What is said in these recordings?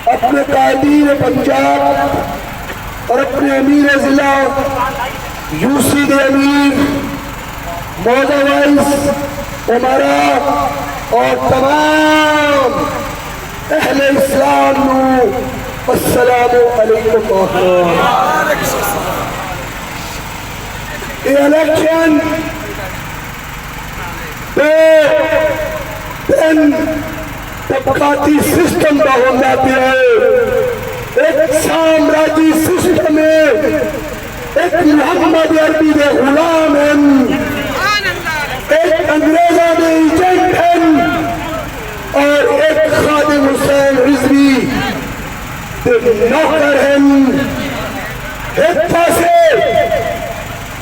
अपने कायदीन पंजाब और अपने अमीर जिला यूसी के अमीर मौजा वाइस उमरा और तमाम अहले इस्लाम नू अस्सलामु अलैकुम। ये इलेक्शन तबकाती सिस्टम का होना है, एक साम्राज्य सिस्टम है, एक मोहम्मद अरबी के गुलाम हैं, एक अंग्रेजों के एजेंट हैं और एक खादिम हुसैन रिजवी के नौकर हैं। एक पासे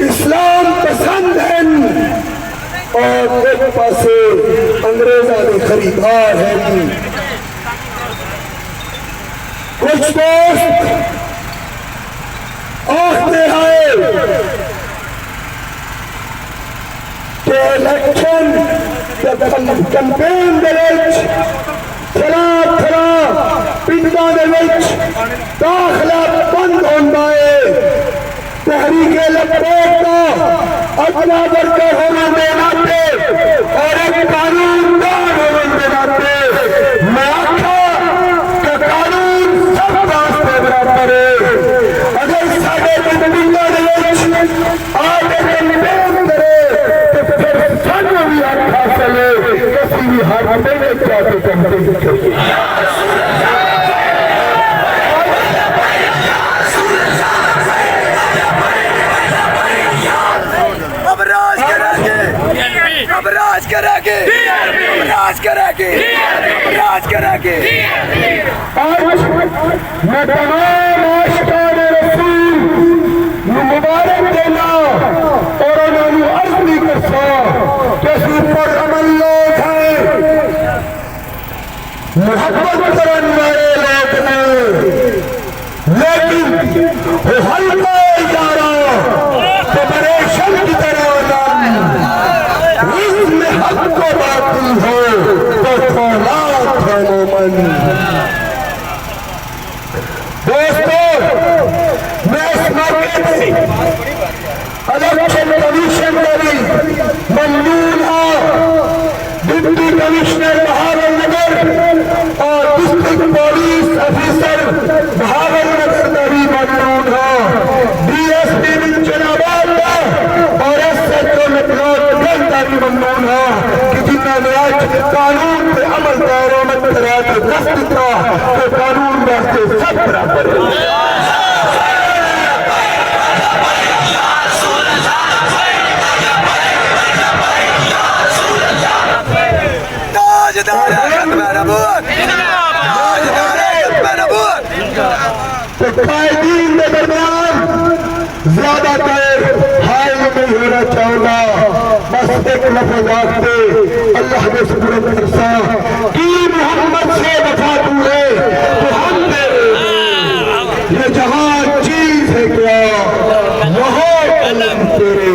इस्लाम पसंद हैं और एक पासे अंग्रेजों के खरीदार हैं। कुछ दोस्त आखते हैं कि इलेक्शन कैंपेन थोड़ा पिंडा दाखला बंद होता है, तहरीके लपेट का अपना वर्कर होने के नाते और एक कानूनदार होने के नाते मैं आखा कि कानून सब रास्ते बराबर है। अगर साढ़े पिंडा आगे कैंपेन करे तो फिर सानू भी आखा चले किसी भी हाथ में जाके कैंपेन करिए। राज करेंगे, राज करेंगे, राज करेंगे। आज मैं तमाम आशिकाने रसूल मुबारक देना और उन्होंने अर्ज नहीं करता कि ऊपर अमल लोग हैं, मोहब्बत करने वाले लोग हैं, लेकिन वो हल्का इशारा फेडरेशन की तरह को बाती हो तो फौलाद है मोमन। दोस्तों, मैं इस मौके पे इलेक्शन कमीशन को भी ममनून हूं। डिप्टी कमिश्नर बहावलनगर और डिस्ट्रिक्ट पुलिस ऑफिसर बहावलनगर का भी ममनून हूं। डीएसपी बिनचनाबाद का और एसएचओ लखनऊ का भी ममनून हूं कि जिन्होंने आज कानून पे अमल दायरोमत करा के दस्त दिया तो कानून वास्ते सब बराबर है। तो कायदीन के दरमियान ज्यादातर हाल नहीं होना चाहूंगा, बस एक लफ्ज आखते अल्लाह के शुक्र की मोहम्मद से वफा तू है तो हम तेरे, ये जहां चीज है क्या वह कलम तेरे।